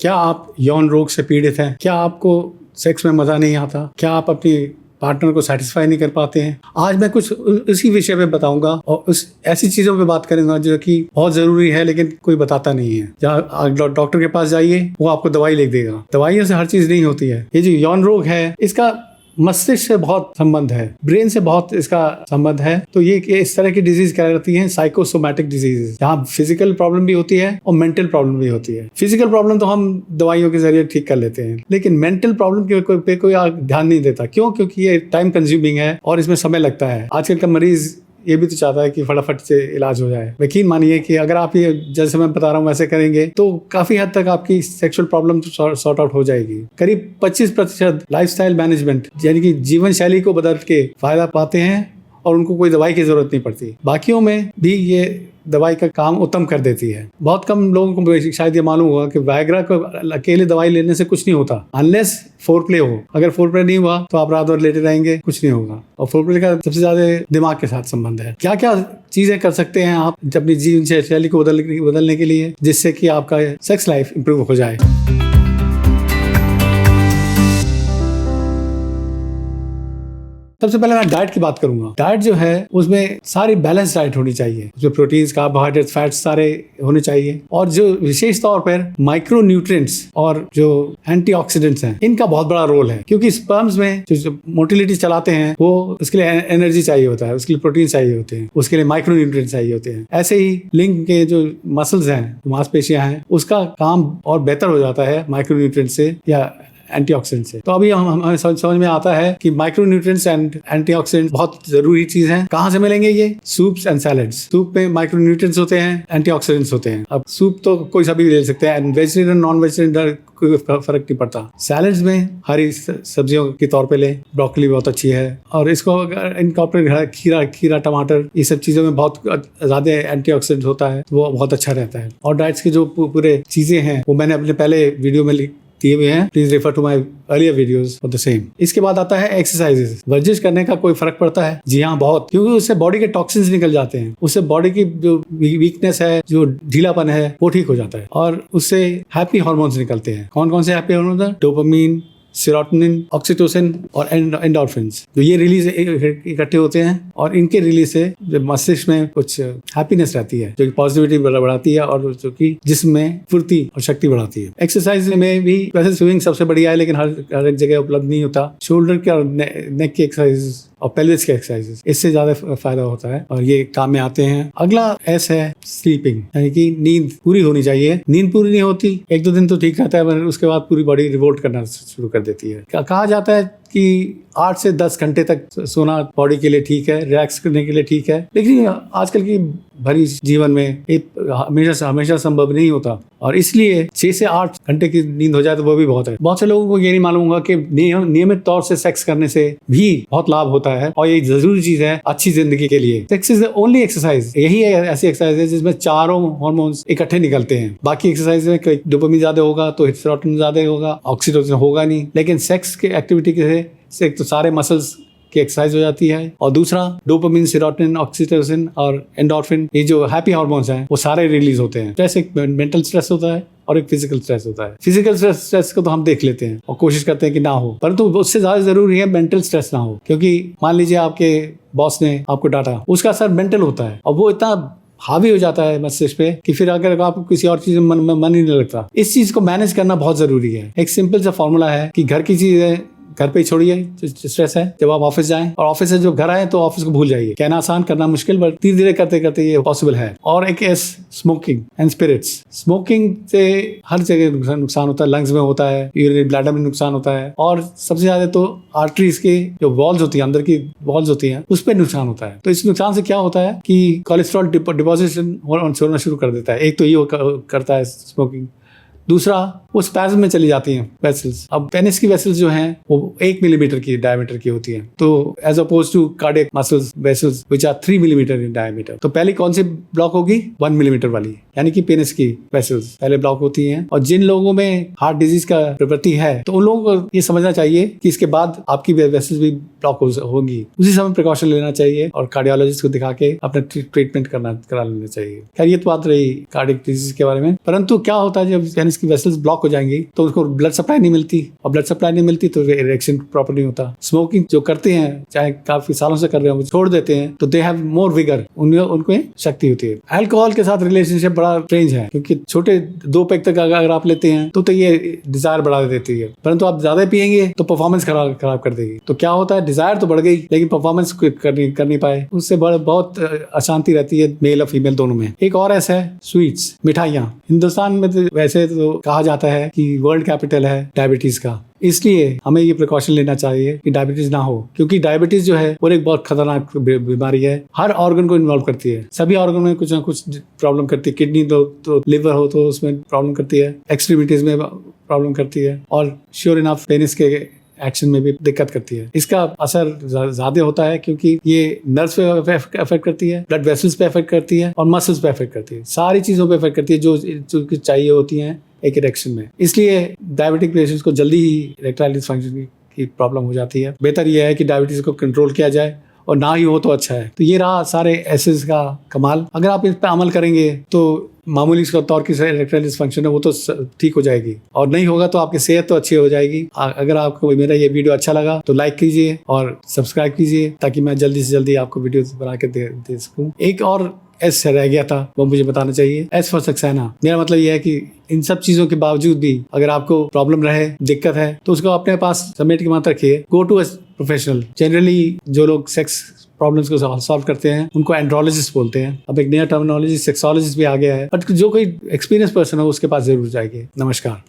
क्या आप यौन रोग से पीड़ित हैं? क्या आपको सेक्स में मज़ा नहीं आता? क्या आप अपनी पार्टनर को सेटिस्फाई नहीं कर पाते हैं? आज मैं कुछ इसी विषय पे बताऊंगा और उस ऐसी चीज़ों पे बात करूंगा जो कि बहुत ज़रूरी है लेकिन कोई बताता नहीं है। जहाँ डॉक्टर के पास जाइए, वो आपको दवाई लिख देगा। दवाइयों से हर चीज़ नहीं होती है। ये जो यौन रोग है, इसका मस्तिष्क से बहुत संबंध है, ब्रेन से बहुत इसका संबंध है। तो ये इस तरह की डिजीज कहलाती हैं साइकोसोमैटिक डिजीज, जहाँ फिजिकल प्रॉब्लम भी होती है और मेंटल प्रॉब्लम भी होती है। फिजिकल प्रॉब्लम तो हम दवाइयों के जरिए ठीक कर लेते हैं, लेकिन मेंटल प्रॉब्लम पे कोई ध्यान नहीं देता। क्यों? क्योंकि ये टाइम कंज्यूमिंग है और इसमें समय लगता है। आजकल का मरीज ये भी तो चाहता है कि फटाफट से इलाज हो जाए। यकीन मानिए कि अगर आप ये जैसे मैं बता रहा हूँ वैसे करेंगे तो काफी हद तक आपकी सेक्सुअल प्रॉब्लम सॉर्ट आउट हो जाएगी। करीब 25% लाइफस्टाइल मैनेजमेंट यानी कि जीवन शैली को बदल के फायदा पाते हैं और उनको कोई दवाई की जरूरत नहीं पड़ती। बाकियों में भी ये दवाई का काम उत्तम कर देती है। बहुत कम लोगों को शायद ये मालूम होगा कि वायग्रा को अकेले दवाई लेने से कुछ नहीं होता, अनलेस फोरप्ले हो। अगर फोरप्ले नहीं हुआ तो आप रात भर लेटे रहेंगे, कुछ नहीं होगा। और फोरप्ले का सबसे ज्यादा दिमाग के साथ संबंध है। क्या क्या चीजें कर सकते हैं आप अपनी जीवन शैली को बदलने के लिए, जिससे कि आपका सेक्स लाइफ इंप्रूव हो जाए। सबसे पहले मैं डाइट की बात करूंगा। डाइट जो है उसमें सारी बैलेंस डाइट होनी चाहिए। जो प्रोटीन्स, कार्बोहाइड्रेट्स, फैट्स सारे होने चाहिए और जो विशेष तौर पर माइक्रो न्यूट्रिएंट्स और जो एंटीऑक्सीडेंट्स हैं, इनका बहुत बड़ा रोल है। क्योंकि स्पर्म्स में जो मोटिलिटी चलाते हैं वो उसके लिए एनर्जी चाहिए होता है, उसके लिए प्रोटीन चाहिए होते हैं, उसके लिए माइक्रो न्यूट्रिएंट्स चाहिए होते हैं। ऐसे ही लिंग के जो मसल्स हैं, मांसपेशियां हैं, उसका काम और बेहतर हो जाता है माइक्रो न्यूट्रिएंट्स से या एंटीऑक्सीडेंट से। तो अभी हमें समझ में आता है कि माइक्रो न्यूट्रिएंट्स एंड एंटीऑक्सीडेंट बहुत जरूरी चीज है। कहाँ से मिलेंगे ये? Soups and salads. सूप में माइक्रो न्यूट्रिएंट्स होते हैं, एंटीऑक्सीडेंट्स होते हैं। अब सूप तो कोई सा भी ले सकते हैं, वेजिटेरियन नॉन वेजिटेरियन कोई फर्क नहीं पड़ता। सैलेड्स में हरी सब्जियों के तौर पे ले, ब्रोकली बहुत अच्छी है और इसको इनकॉर्पोरेट खीरा, टमाटर, ये सब चीजों में बहुत ज्यादा एंटीऑक्सीडेंट होता है, वो बहुत अच्छा रहता है। और डाइट्स के जो पूरे चीजें हैं वो मैंने अपने पहले वीडियो में दिए हुए हैं, please refer to my earlier videos for the same. इसके बाद आता है एक्सरसाइजेस। वर्जिश करने का कोई फर्क पड़ता है? जी हाँ, बहुत। क्योंकि उससे बॉडी के टॉक्सिन्स निकल जाते हैं, उससे बॉडी की जो वीकनेस है, जो ढीलापन है, वो ठीक हो जाता है और उससे हैप्पी हार्मोन्स निकलते हैं। कौन कौन से happy hormones? Dopamine, serotonin, oxytocin और एंडोर्फिन्स। जो ये रिलीज इकट्ठे होते हैं और इनके रिलीज से मस्तिष्क में कुछ हैप्पीनेस रहती है, जो पॉजिटिविटी बढ़ाती है और जो कि जिस्म में फुर्ती और शक्ति बढ़ाती है। एक्सरसाइज में भी वैसे स्विमिंग सबसे बढ़िया है, लेकिन हर एक जगह उपलब्ध नहीं होता। शोल्डर के और नेक की एक्सरसाइज और पेल्विस के एक्सरसाइजेस, इससे ज्यादा फायदा होता है और ये काम में आते हैं। अगला एस है स्लीपिंग, यानी कि नींद पूरी होनी चाहिए। नींद पूरी नहीं होती, 1-2 दिन तो ठीक रहता है, पर उसके बाद पूरी बॉडी रिवोल्ट करना शुरू कर देती है। कहा जाता है कि 8 से 10 घंटे तक सोना बॉडी के लिए ठीक है, रिलैक्स करने के लिए ठीक है, लेकिन आजकल की भरी जीवन में ये हमेशा संभव नहीं होता और इसलिए 6 से 8 घंटे की नींद हो जाए तो वो भी बहुत है। बहुत से लोगों को ये नहीं मालूम होगा कि नियमित तौर से सेक्स करने से भी बहुत लाभ होता है और ये जरूरी चीज है अच्छी जिंदगी के लिए। Sex is the only exercise, यही है ऐसी एक्सरसाइज है जिसमें चारों हार्मोन्स इकट्ठे निकलते हैं। बाकी एक्सरसाइज में डोपामिन ज्यादा होगा तो सेरोटोनिन ज्यादा होगा, ऑक्सीटोसिन होगा नहीं, लेकिन सेक्स के एक्टिविटी से एक तो सारे मसल्स की एक्सरसाइज हो जाती है और दूसरा डोपामिन, सेरोटोनिन, ऑक्सीटोसिन और एंडोर्फिन, ये जो हैप्पी हार्मोन्स हैं वो सारे रिलीज होते हैं। स्ट्रेस एक मेंटल स्ट्रेस होता है और एक फिजिकल स्ट्रेस होता है। फिजिकल स्ट्रेस को तो हम देख लेते हैं और कोशिश करते हैं कि ना हो, परंतु उससे ज्यादा जरूरी है मेंटल स्ट्रेस ना हो। क्योंकि मान लीजिए आपके बॉस ने आपको डांटा, उसका असर मेंटल होता है और वो इतना हावी हो जाता है मस्तिष्क पे कि फिर अगर आपको किसी और चीज में मन ही नहीं लगता। इस चीज को मैनेज करना बहुत जरूरी है। एक सिंपल सा फॉर्मूला है कि घर की चीजें घर पे ही छोड़िए, स्ट्रेस है। जब आप ऑफिस जाएं और ऑफिस से जब घर आए तो ऑफिस को भूल जाइए। कहना आसान, करना मुश्किल, बट धीरे धीरे करते करते ये पॉसिबल है। और एक स्मोकिंग एंड स्पिरिट्स। स्मोकिंग से हर जगह नुकसान होता है, लंग्स में होता है, यूरिनरी ब्लैडर में नुकसान होता है और सबसे ज्यादा तो आर्टरीज के जो वॉल्स होती है, अंदर की वॉल्स होती हैं, उस पर नुकसान होता है। तो इस नुकसान से क्या होता है कि कोलेस्ट्रॉल डिपोजिशन होना शुरू कर देता है। एक तो ये करता है स्मोकिंग, दूसरा वो स्पैज्म में चली जाती हैं वेसल्स। अब पेनिस की वेसल्स जो हैं वो 1 मिलीमीटर की डायमीटर की होती हैं, तो as opposed to cardiac muscles vessels which are 3 millimetre in diameter. तो पहली कौन सी ब्लॉक होगी? 1 मिलीमीटर वाली, यानी कि पेनिस की वेसल्स पहले ब्लॉक होती हैं। और जिन लोगों में हार्ट डिजीज का प्रवृत्ति है तो उन लोगों को ये समझना चाहिए कि इसके बाद आपकी वेसल्स भी ब्लॉक होगी, उसी समय प्रिकॉशन लेना चाहिए और कार्डियोलॉजिस्ट को दिखा के अपना ट्रीटमेंट करा लेना चाहिए। खैर ये तो बात रही कार्डियक डिजीज के बारे में, परंतु क्या होता है जब पेनिस पेनिस की वेसल्स ब्लॉक हो जाएंगी तो उसको ब्लड सप्लाई नहीं मिलती, और ब्लड सप्लाई नहीं मिलती तो इरेक्शन प्रॉपर नहीं होता। स्मोकिंग जो करते हैं, चाहे काफी सालों से कर रहे हो, छोड़ देते हैं तो दे हैव मोर विगर, उनको शक्ति होती है। अल्कोहल के साथ रिलेशनशिप बड़ा स्ट्रेंज है, क्योंकि छोटे 2 पैक तक अगर आप लेते हैं तो ये डिजायर बढ़ा देती है, परंतु आप ज्यादा पियेंगे तो परफॉर्मेंस खराब कर देगी। तो क्या होता है, डिजायर तो बढ़ गई लेकिन परफॉर्मेंस कर नहीं पाए, उससे बहुत अशांति रहती है मेल और फीमेल दोनों में। एक और ऐसा है स्वीट्स, मिठाइयाँ। हिंदुस्तान में तो वैसे तो कहा जाता है कि वर्ल्ड कैपिटल है डायबिटीज का, इसलिए हमें ये प्रिकॉशन लेना चाहिए कि डायबिटीज ना हो, क्योंकि डायबिटीज जो है वो एक बहुत खतरनाक बीमारी है, हर ऑर्गन को इन्वॉल्व करती है, सभी ऑर्गन में कुछ ना कुछ प्रॉब्लम करती है। किडनी तो लिवर हो तो उसमें प्रॉब्लम करती है, एक्सट्रीमिटीज में प्रॉब्लम करती है, और श्योर इनफ पेनिस के एक्शन में भी दिक्कत करती है। इसका असर ज्यादा होता है क्योंकि ये नर्व्स पे अफेक्ट करती है, ब्लड वेसल्स पे अफेक्ट करती है, और मसल्स पे अफेक्ट करती है, सारी चीजों पे अफेक्ट करती है जो चाहिए होती हैं एक इरेक्शन में। इसलिए डायबिटिक पेशेंट्स को जल्दी ही इरेक्टाइल डिसफंक्शन की प्रॉब्लम हो जाती है। बेहतर यह है कि डायबिटीज को कंट्रोल किया जाए, और ना ही हो तो अच्छा है। तो ये रहा सारे एसेंस का कमाल। अगर आप इस पे अमल करेंगे तो मामूली तौर की इरेक्टाइल डिसफंक्शन है वो तो ठीक हो जाएगी, और नहीं होगा तो आपकी सेहत तो अच्छी हो जाएगी। अगर आपको मेरा ये वीडियो अच्छा लगा तो लाइक कीजिए और सब्सक्राइब कीजिए, ताकि मैं जल्दी से जल्दी आपको वीडियो बना के दे सकूँ। एक और एस रह गया था, वो मुझे बताना चाहिए, एस फॉर सक्सेना। मेरा मतलब ये है कि इन सब चीजों के बावजूद भी अगर आपको प्रॉब्लम रहे, दिक्कत है, तो उसको अपने पास समेट के मत रखिए, go to a professional. Generally जो लोग सेक्स प्रॉब्लम्स को सॉल्व करते हैं उनको एंड्रोलॉजिस्ट बोलते हैं। अब एक नया टर्मिनोलॉजी सेक्सोलॉजिस्ट भी आ गया है, बट जो कोई एक्सपीरियंस पर्सन हो उसके पास जरूर जाएगी। नमस्कार।